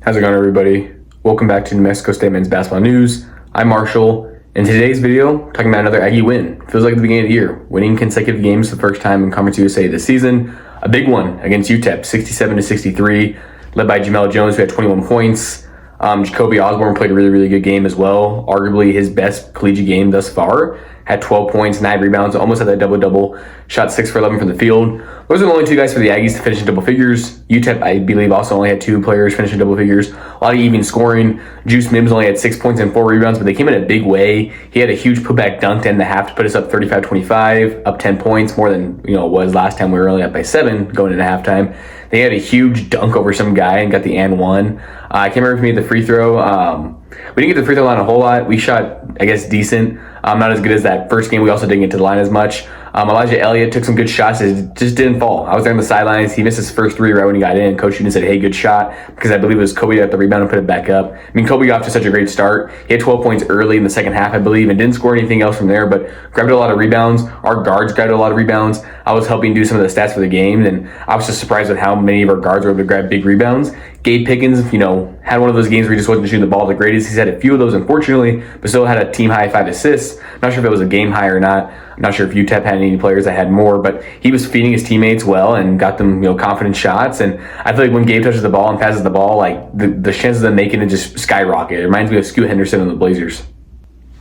How's it going, everybody? Welcome back to New Mexico State Men's Basketball News. I'm Marshall. In today's video, talking about another Aggie win. Feels like the beginning of the year, winning consecutive games for the first time in Conference USA this season. A big one against UTEP, 67-63, led by Jamel Jones, who had 21 points. Jacoby Osborne played a really good game as well. Arguably his best collegiate game thus far. Had 12 points, 9 rebounds, almost had that double-double. Shot 6 for 11 from the field. Those are the only two guys for the Aggies to finish in double figures. UTEP, I believe, also only had 2 players finish in double figures. A lot of even scoring. Juice Mims only had 6 points and 4 rebounds, but they came in a big way. He had a huge putback dunk to end the half to put us up 35-25, up 10 points, more than it was last time. We were only up by 7 going into halftime. They had a huge dunk over some guy and got the and one. I can't remember if we made the free throw. We didn't get the free throw line a whole lot. We shot, I guess, decent. Not as good as that first game. We also didn't get to the line as much. Elijah Elliott took some good shots. It just didn't fall. I was there on the sidelines. He missed his first 3 right when he got in. Coach Shooten said, hey, good shot, because I believe it was Kobe that got the rebound and put it back up. I mean, Kobe got off to such a great start. He had 12 points early in the second half, I believe, and didn't score anything else from there, but grabbed a lot of rebounds. Our guards grabbed a lot of rebounds. I was helping do some of the stats for the game, and I was just surprised with how many of our guards were able to grab big rebounds. Gabe Pickens, had one of those games where he just wasn't shooting the ball the greatest. He's had a few of those, unfortunately, but still had a team high 5 assists. I'm not sure if it was a game high or not. I'm not sure if UTEP had any players that had more, but he was feeding his teammates well and got them, confident shots. And I feel like when Gabe touches the ball and passes the ball, like the chances of them making it just skyrocket. It reminds me of Scoot Henderson and the Blazers.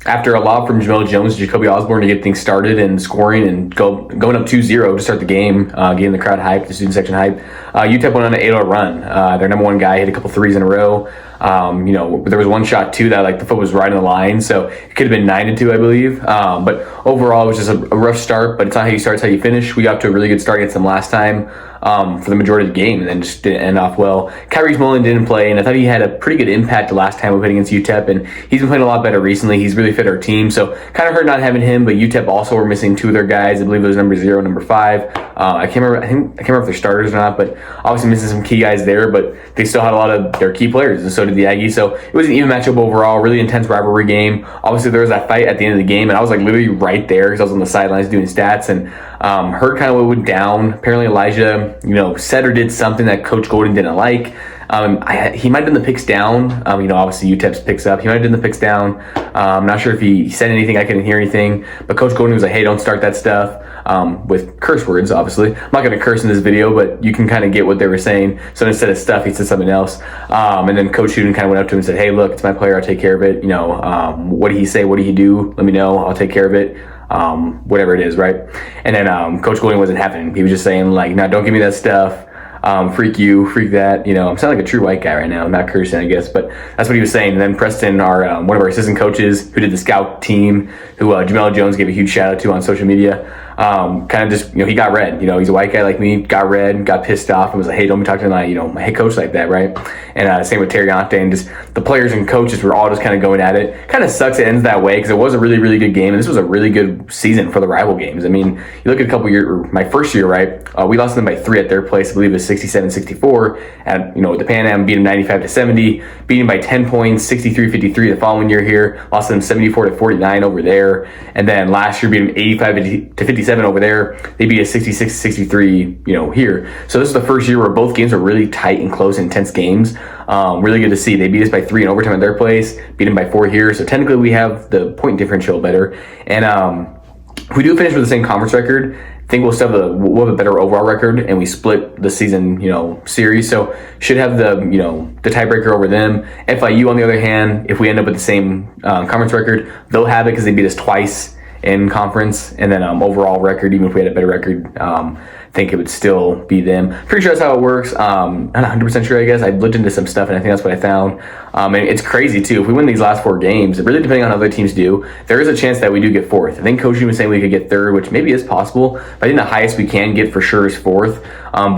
After a lob from Jamel Jones, Jacoby Osborne to get things started and scoring and going up 2-0 to start the game, getting the crowd hyped, the student section hyped. UTEP went on an 8-0 run. Their number one guy hit a couple threes in a row. There was one shot too that the foot was right on the line, so it could have been 9-2, I believe. But overall, it was just a rough start. But it's not how you start, it's how you finish. We got to a really good start against them last time for the majority of the game, and then just didn't end off well. Kyrie Mullen didn't play, and I thought he had a pretty good impact the last time we played against UTEP, and he's been playing a lot better recently. He's really fit our team, so kind of hurt not having him. But UTEP also were missing 2 of their guys. I believe it was number 0, number 5. I can't remember if they're starters or not, but obviously missing some key guys there. But they still had a lot of their key players, and so did the Aggies. So it was an even matchup overall, really intense rivalry game. Obviously, there was that fight at the end of the game, and I was literally right there because I was on the sidelines doing stats, and heard kind of what went down. Apparently, Elijah, said or did something that Coach Golden didn't like. He might have done the picks down. Obviously UTEP's picks up. He might have done the picks down. I'm not sure if he said anything. I couldn't hear anything. But Coach Golden was like, hey, don't start that stuff. With curse words, obviously. I'm not going to curse in this video, but you can kind of get what they were saying. So instead of stuff, he said something else. And then Coach Shooten kind of went up to him and said, hey, look, it's my player. I'll take care of it. What did he say? What did he do? Let me know. I'll take care of it. Whatever it is, right? And then Coach Golden wasn't having it. He was just saying, no, don't give me that stuff. Freak you, freak that. I'm sounding like a true white guy right now. I'm not cursing, I guess, but that's what he was saying. And then Preston, one of our assistant coaches who did the scout team, who Jamel Jones gave a huge shout out to on social media, kind of just, he got red. He's a white guy like me, got red, got pissed off, and was like, hey, don't be talking to my head coach like that, right? And same with Terriante, and just the players and coaches were all just kind of going at it. Kind of sucks it ends that way because it was a really good game, and this was a really good season for the rival games. I mean, you look at a couple years, my first year, right? We lost them by 3 at their place. I believe it was 67-64. And with the Pan Am, beat them 95-70, beat them by 10 points, 63-53 the following year here. Lost them 74-49 over there, and then last year beat them 85-57 over there. They beat us 66-63, here. So this is the first year where both games were really tight and close, intense games. Really good to see. They beat us by 3 in overtime at their place, beat them by 4 here. So technically we have the point differential better. And if we do finish with the same conference record, I think we'll have a better overall record, and we split the season, series. So should have the tiebreaker over them. FIU, on the other hand, if we end up with the same conference record, they'll have it because they beat us twice in conference. And then overall record, even if we had a better record, I think it would still be them. Pretty sure that's how it works. I'm not 100% sure, I guess. I looked into some stuff, and I think that's what I found. And it's crazy, too. If we win these last 4 games, really depending on how other teams do, there is a chance that we do get 4th. I think Coach was saying we could get 3rd, which maybe is possible. But I think the highest we can get for sure is 4th.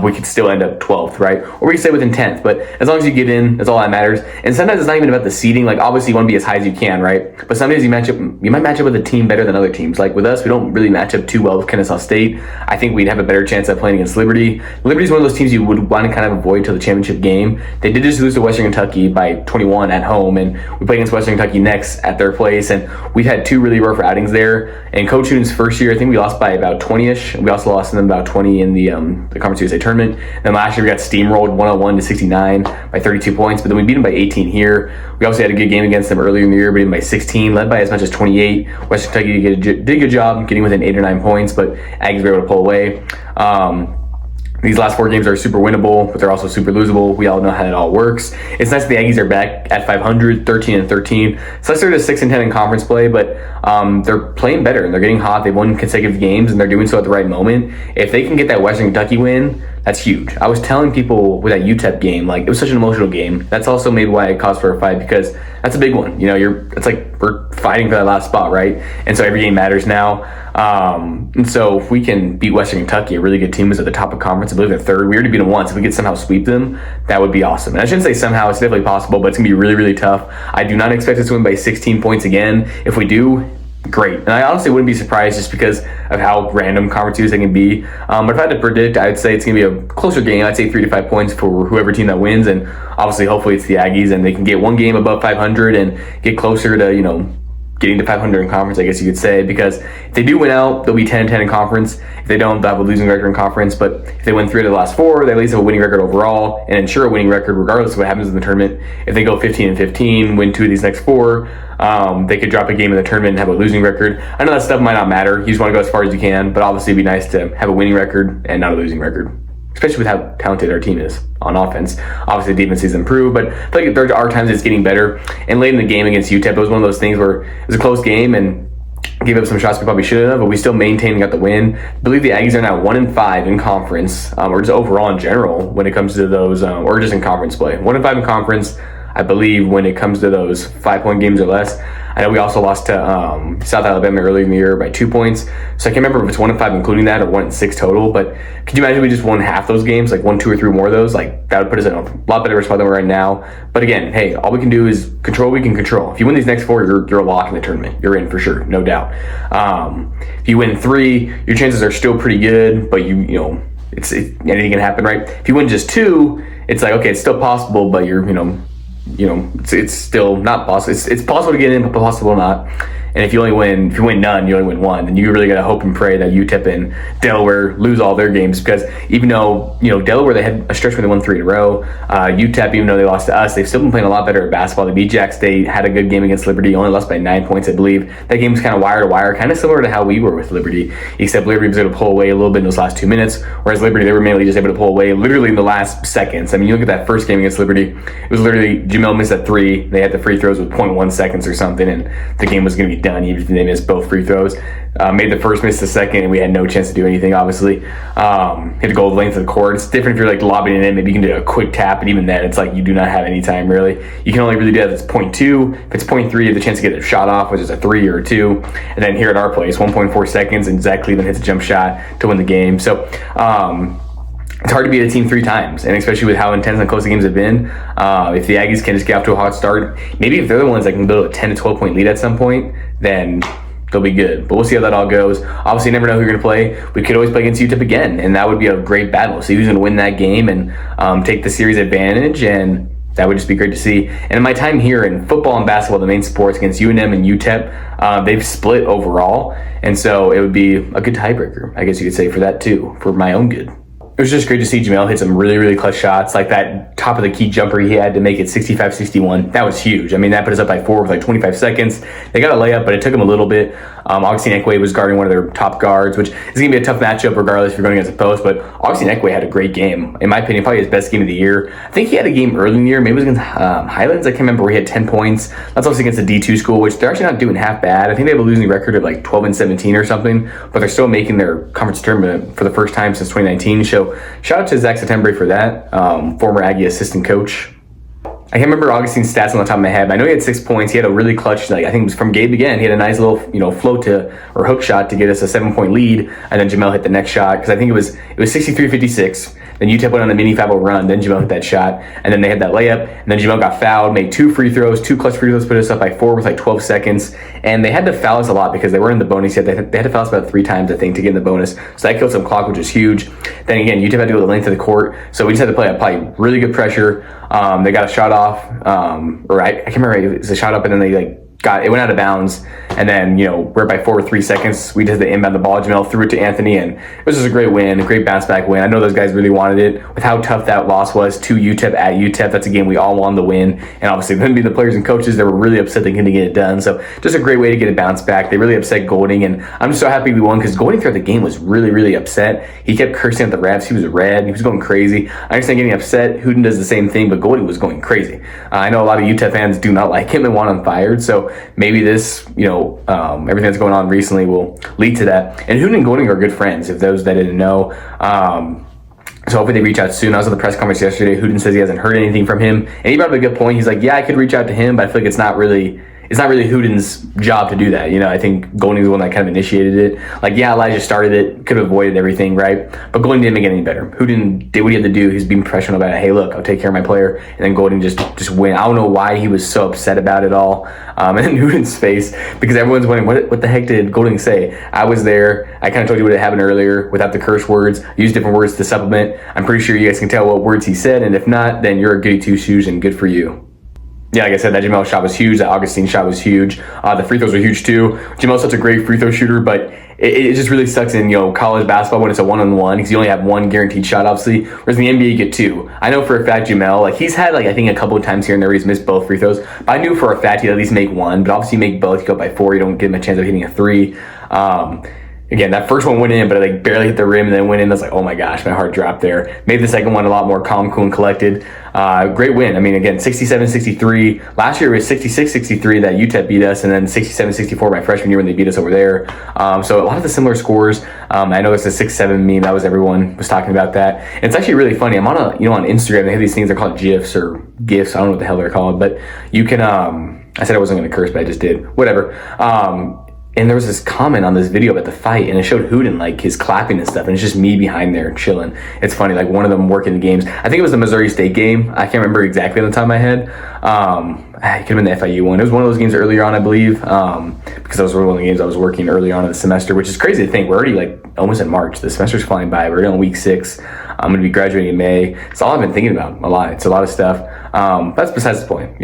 We could still end up 12th, right? Or we could stay within 10th. But as long as you get in, that's all that matters. And sometimes it's not even about the seeding. Obviously, you want to be as high as you can, right? But sometimes you might match up with a team better than other teams. Like with us, we don't really match up too well with Kennesaw State. I think we'd have a better chance chance at playing against Liberty. Liberty's one of those teams you would want to kind of avoid till the championship game. They did just lose to Western Kentucky by 21 at home, and we play against Western Kentucky next at their place, and we've had 2 really rough outings there. And Coach Newton's first year, I think we lost by about 20-ish. We also lost to them about 20 in the Conference USA tournament. Then last year we got steamrolled 101 to 69 by 32 points, but then we beat them by 18 here. We also had a good game against them earlier in the year, beating by 16, led by as much as 28. Western Kentucky did a good job getting within 8 or 9 points, but Aggies were able to pull away. These last 4 games are super winnable, but they're also super losable. We all know how it all works. It's nice that the Aggies are back at 500, 13-13. So let's start at 6-10 in conference play, but they're playing better and they're getting hot. They've won consecutive games and they're doing so at the right moment. If they can get that Western Kentucky win, that's huge. I was telling people with that UTEP game, like, it was such an emotional game. That's also maybe why it caused for a fight, because that's a big one. You know, it's like we're fighting for that last spot, right? And so every game matters now. And so if we can beat Western Kentucky, a really good team who's at the top of conference, I believe they're 3rd. We already beat them once. If we could somehow sweep them, that would be awesome. And I shouldn't say somehow, it's definitely possible, but it's gonna be really, really tough. I do not expect us to win by 16 points again. If we do, great. And I honestly wouldn't be surprised just because of how random conference USA can be. But if I had to predict, I'd say it's going to be a closer game. I'd say 3 to 5 points for whoever team that wins. And obviously, hopefully it's the Aggies and they can get one game above 500 and get closer to, you know, getting to 500 in conference, I guess you could say, because if they do win out, they'll be 10-10 in conference. If they don't, they'll have a losing record in conference. But if they win 3 of the last 4, they at least have a winning record overall and ensure a winning record regardless of what happens in the tournament. If they go 15-15, win 2 of these next 4, they could drop a game in the tournament and have a losing record. I know that stuff might not matter. You just want to go as far as you can, but obviously it'd be nice to have a winning record and not a losing record, especially with how talented our team is on offense. Obviously, the defense has improved, but I feel like there are times it's getting better. And late in the game against UTEP, it was one of those things where it was a close game and gave up some shots we probably shouldn't have, but we still maintained and got the win. I believe the Aggies are now 1-5 in conference, or just overall in general when it comes to those, or just in conference play. 1-5 in conference, I believe, when it comes to those 5-point games or less. I know we also lost to South Alabama earlier in the year by 2 points. So I can't remember if it's 1-5 including that or 1-6 total. But could you imagine we just won half those games, like 1, 2, or 3 more of those? Like, that would put us in a lot better spot than we're in now. But again, hey, all we can do is control what we can control. If you win these next 4, you're a lock in the tournament. You're in for sure, no doubt. If you win 3, your chances are still pretty good, but you know, it's anything can happen, right? If you win just 2, it's like, okay, it's still possible, but you're, it's still not possible. It's possible to get in, but possible not. And if you win none, you only win 1. Then you really got to hope and pray that UTEP and Delaware lose all their games, because even though, Delaware, they had a stretch where they won 3 in a row. UTEP, even though they lost to us, they've still been playing a lot better at basketball. They beat Jack State, had a good game against Liberty, only lost by 9 points, I believe. That game was kind of wire to wire, kind of similar to how we were with Liberty, except Liberty was able to pull away a little bit in those last 2 minutes, whereas Liberty, they were mainly just able to pull away literally in the last seconds. I mean, you look at that first game against Liberty, it was literally Jamel missed that 3. They had the free throws with 0.1 seconds or something, and the game was going to be done even if they missed both free throws. Made the first, missed the second, and we had no chance to do anything, obviously. Hit to go the length of the court. It's different if you're like lobbing it in. Maybe you can do a quick tap, but even then, it's like you do not have any time, really. You can only really do that if it's 0.2. If it's 0.3, you have the chance to get a shot off, which is a 3 or a 2. And then here at our place, 1.4 seconds, and Zach Cleveland hits a jump shot to win the game. So, it's hard to beat a team 3 times, and especially with how intense and close the games have been. If the Aggies can just get off to a hot start, maybe if they're the ones that can build a 10 to 12 point lead at some point, then they'll be good. But we'll see how that all goes. Obviously, you never know who you're going to play. We could always play against UTEP again, and that would be a great battle. See who's going to win that game and take the series advantage, and that would just be great to see. And in my time here in football and basketball, the main sports, against UNM and UTEP, they've split overall, and so it would be a good tiebreaker, I guess you could say, for that too, for my own good. It was just great to see Jamel hit some really, really clutch shots, like that top of the key jumper he had to make it 65-61. That was huge. I mean, that put us up by 4 with like 25 seconds. They got a layup, but it took them a little bit. Augustine Ekwe was guarding one of their top guards, which is going to be a tough matchup regardless if you're going against a post, but Augustine Ekwe had a great game. In my opinion, probably his best game of the year. I think he had a game early in the year, maybe it was against Highlands, I can't remember, where he had 10 points. That's also against a D2 school, which they're actually not doing half bad. I think they have a losing record of like 12-17 or something, but they're still making their conference tournament for the first time since 2019. So shout out to Zach September for that, former Aggie assistant coach. I can't remember Augustine's stats on the top of my head, but I know he had 6 points. He had a really clutch, like I think it was from Gabe again. He had a nice little, float to or hook shot to get us a 7-point lead, and then Jamel hit the next shot because I think it was 63-56. Then UTEP went on a mini foul run. Then Jamel hit that shot, and then they had that layup. And then Jamel got fouled, made 2 free throws, 2 clutch free throws, put us up by 4 with like 12 seconds. And they had to foul us a lot because they were in the bonus yet. They had to foul us about 3 times, I think, to get in the bonus. So that killed some clock, which is huge. Then again, UTEP had to go the length of the court, so we just had to play probably really good pressure. They got a shot off, or I can't remember. It was a shot up, and then they it went out of bounds, and then we're by 4 with 3 seconds. We did the inbound the ball. Jamel threw it to Anthony, and it was just a great win, a great bounce back win. I know those guys really wanted it with how tough that loss was to UTEP at UTEP. That's a game we all wanted to win, and obviously then be the players and coaches that were really upset they couldn't get it done. So just a great way to get a bounce back. They really upset Golding, and I'm just so happy we won because Golding throughout the game was really, really upset. He kept cursing at the refs. He was red. He was going crazy. I understand getting upset. Hooten does the same thing, but Golding was going crazy. I know a lot of UTEP fans do not like him and want him fired. So maybe this, everything that's going on recently will lead to that. And Hooten and Golding are good friends, if those that didn't know. So hopefully they reach out soon. I was at the press conference yesterday. Hooten says he hasn't heard anything from him. And he brought up a good point. He's like, yeah, I could reach out to him, but I feel like it's not really Hooten's job to do that. I think Golding's the one that kind of initiated it. Elijah started it, could have avoided everything, right? But Golding didn't make it any better. Hooten did what he had to do. He's being professional about it. Hey, look, I'll take care of my player. And then Golding just win. I don't know why he was so upset about it all. And then Hooten's face, because everyone's wondering, what the heck did Golding say? I was there. I kind of told you what had happened earlier without the curse words. I used different words to supplement. I'm pretty sure you guys can tell what words he said. And if not, then you're a goody two-shoes and good for you. Yeah, like I said, that Jamel shot was huge. That Augustine shot was huge. The free throws were huge too. Jamel's such a great free throw shooter, but it just really sucks in college basketball when it's a one-on-one because you only have one guaranteed shot, obviously. Whereas in the NBA, you get 2. I know for a fact Jamel, he's had I think a couple of times here and there where he's missed both free throws. But I knew for a fact he'd at least make 1. But obviously, you make both, you go by 4. You don't give him a chance of hitting a 3. Again, that first one went in, but it barely hit the rim and then went in. I was like, oh my gosh, my heart dropped there. Made the second one a lot more calm, cool, and collected. Great win. I mean, again, 67-63. Last year it was 66-63 that UTEP beat us, and then 67-64 my freshman year when they beat us over there. So a lot of the similar scores. I know it's a 6-7 meme. That was everyone was talking about that. And it's actually really funny. I'm on on Instagram. They have these things. They're called GIFs or GIFs. I don't know what the hell they're called, but you can. I said I wasn't going to curse, but I just did. Whatever. And there was this comment on this video about the fight, and it showed Hooten, his clapping and stuff, and it's just me behind there chilling. It's funny, one of them working the games. I think it was the Missouri State game. I can't remember exactly on the top of my head. It could have been the FIU one. It was one of those games earlier on, I believe, because that was one of the games I was working early on in the semester, which is crazy to think. We're already, almost in March. The semester's flying by. We're on week 6. I'm going to be graduating in May. It's all I've been thinking about a lot. It's a lot of stuff. That's besides the point,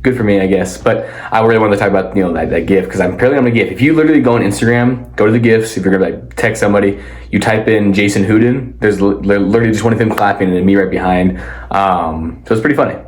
good for me, I guess. But I really wanted to talk about, that GIF, because I'm apparently on a GIF. If you literally go on Instagram, go to the GIFs, if you're going to text somebody, you type in Jason Hooten, there's literally just one of him clapping and then me right behind. So it's pretty funny.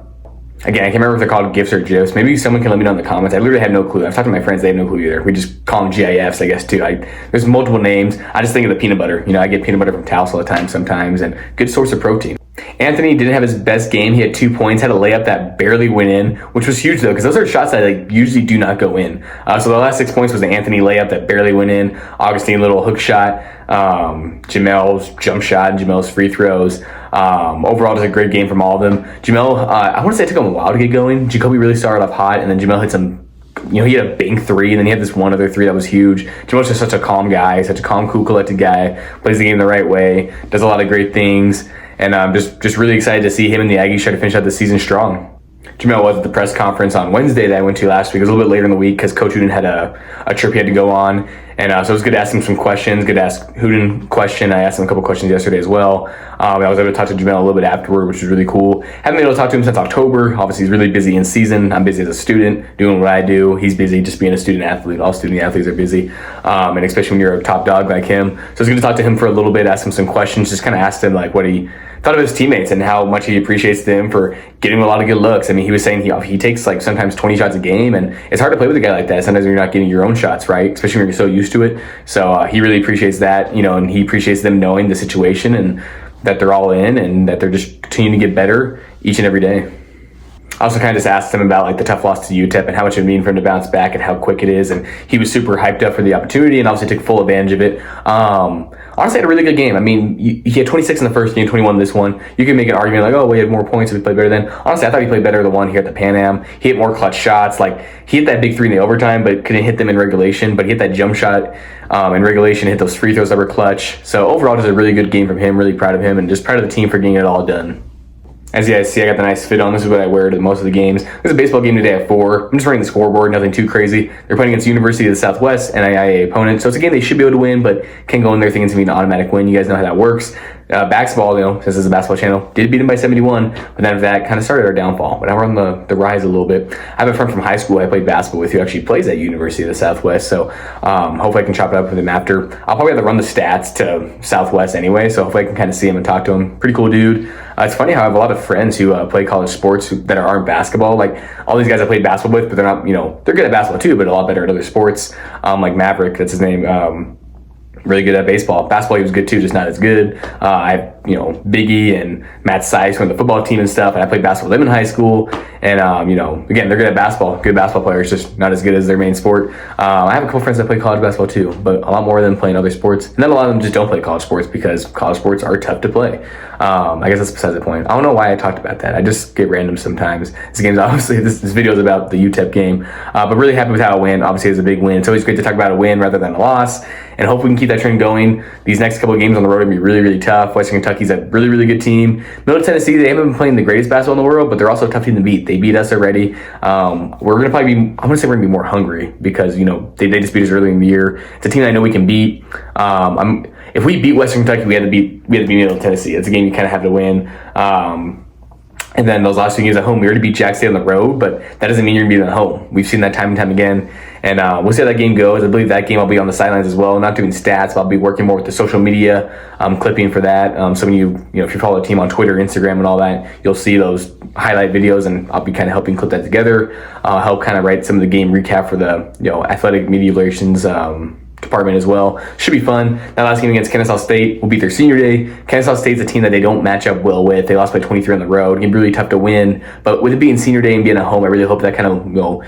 Again, I can't remember if they're called GIFs or GIFs. Maybe someone can let me know in the comments. I literally have no clue. I've talked to my friends, they have no clue either. We just call them GIFs, I guess, too. There's multiple names. I just think of the peanut butter. I get peanut butter from Taos all the time sometimes, and good source of protein. Anthony didn't have his best game. He had 2 points, had a layup that barely went in, which was huge though, because those are shots that usually do not go in. So the last 6 points was the Anthony layup that barely went in, Augustine little hook shot, Jamel's jump shot, and Jamel's free throws. Overall, just a great game from all of them. Jamel, I want to say it took him a while to get going. Jacoby really started off hot, and then Jamel hit some, he had a big 3, and then he had this one other 3 that was huge. Jamel's just such a calm guy, such a calm, cool, collected guy, plays the game the right way, does a lot of great things, and I'm just really excited to see him and the Aggies try to finish out the season strong. Jamel was at the press conference on Wednesday that I went to last week. It was a little bit later in the week because Coach Hooten had a trip he had to go on. And so it was good to ask him some questions, good to ask Hooten a question. I asked him a couple questions yesterday as well. I was able to talk to Jamel a little bit afterward, which was really cool. Haven't been able to talk to him since October. Obviously, he's really busy in season. I'm busy as a student, doing what I do. He's busy just being a student athlete. All student athletes are busy, and especially when you're a top dog like him. So it's good to talk to him for a little bit, ask him some questions, just kind of asked him what he thought of his teammates and how much he appreciates them for getting a lot of good looks. I mean, he was saying he takes sometimes 20 shots a game, and it's hard to play with a guy like that. Sometimes when you're not getting your own shots, right? Especially when you're so used to it. So he really appreciates that, and he appreciates them knowing the situation and that they're all in and that they're just continuing to get better each and every day. I also kind of just asked him about like the tough loss to UTEP and how much it would mean for him to bounce back and how quick it is. And he was super hyped up for the opportunity and obviously took full advantage of it. Honestly, had a really good game. I mean, he had 26 in the first game, 21 in this one. You can make an argument like, oh, well, he had more points, so he played better then. Honestly, I thought he played better the one here at the Pan Am. He hit more clutch shots. Like, he hit that big 3 in the overtime, but couldn't hit them in regulation. But he hit that jump shot in regulation, hit those free throws that were clutch. So overall, just a really good game from him. Really proud of him and just proud of the team for getting it all done. As you guys see, I got the nice fit on. This is what I wear to most of the games. There's a baseball game today at 4. I'm just running the scoreboard, nothing too crazy. They're playing against University of the Southwest, NAIA opponent. So it's a game they should be able to win, but can go in there thinking it's going to be an automatic win. You guys know how that works. Basketball, since this is a basketball channel, did beat them by 71, but then after that kind of started our downfall. But now we're on the rise a little bit. I have a friend from high school I played basketball with who actually plays at University of the Southwest, so hopefully I can chop it up with him after. I'll probably have to run the stats to Southwest anyway, so hopefully I can kind of see him and talk to him. Pretty cool dude. It's funny how I have a lot of friends who play college sports that aren't basketball. Like all these guys I played basketball with, but they're not, they're good at basketball too, but a lot better at other sports. Like Maverick, that's his name. Really good at baseball. Basketball, he was good too, just not as good. I have, Biggie and Matt Sykes from the football team and stuff, and I played basketball with them in high school. And, again, they're good at basketball, good basketball players, just not as good as their main sport. I have a couple friends that play college basketball too, but a lot more of them playing other sports. And then a lot of them just don't play college sports because college sports are tough to play. I guess that's besides the point. I don't know why I talked about that. I just get random sometimes. This game's obviously, this video is about the UTEP game, but really happy with how it went. Obviously, it's a big win. It's always great to talk about a win rather than a loss. And hope we can keep that trend going. These next couple of games on the road are going to be really, really tough. Western Kentucky's a really, really good team. Middle Tennessee, they haven't been playing the greatest basketball in the world, but they're also a tough team to beat. They beat us already. We're going to probably be, I'm going to say we're going to be more hungry because, they just beat us early in the year. It's a team I know we can beat. If we beat Western Kentucky, we had to beat Middle Tennessee. It's a game you kind of have to win. And then those last 2 games at home, we already beat Jack State on the road, but that doesn't mean you're going to beat them at home. We've seen that time and time again. And we'll see how that game goes. I believe that game I'll be on the sidelines as well. I'm not doing stats, but I'll be working more with the social media clipping for that. So when if you follow the team on Twitter, Instagram, and all that, you'll see those highlight videos, and I'll be kind of helping clip that together. Help kind of write some of the game recap for the athletic media relations department as well. Should be fun. That last game against Kennesaw State will be their senior day. Kennesaw State's a team that they don't match up well with. They lost by 23 on the road. It's going to be really tough to win. But with it being senior day and being at home, I really hope that kind of,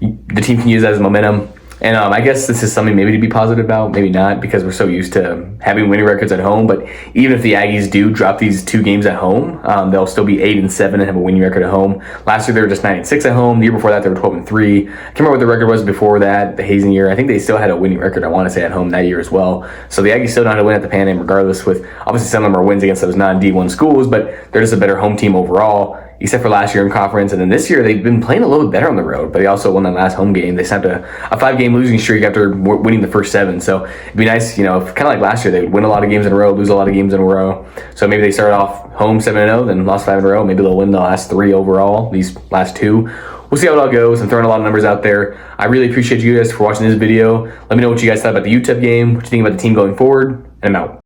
the team can use that as momentum. And I guess this is something maybe to be positive about, maybe not, because we're so used to having winning records at home. But even if the Aggies do drop these 2 games at home, they'll still be 8-7 and have a winning record at home. Last year they were just 9-6 at home. The year before that they were 12-3. I can't remember what the record was before that, the Hazen year. I think they still had a winning record, I want to say, at home that year as well. So the Aggies still know how to win at the Pan Am regardless, with obviously some of them are wins against those non-D1 schools, but they're just a better home team overall, except for last year in conference. And then this year they've been playing a little bit better on the road, but they also won that last home game. They snapped a 5-game losing streak after winning the first 7. So it'd be nice, if kind of like last year, they would win a lot of games in a row, lose a lot of games in a row. So maybe they start off home 7-0, then lost 5 in a row. Maybe they'll win the last 3 overall, these last 2. We'll see how it all goes. I'm throwing a lot of numbers out there. I really appreciate you guys for watching this video. Let me know what you guys thought about the UTEP game, what you think about the team going forward, and I'm out.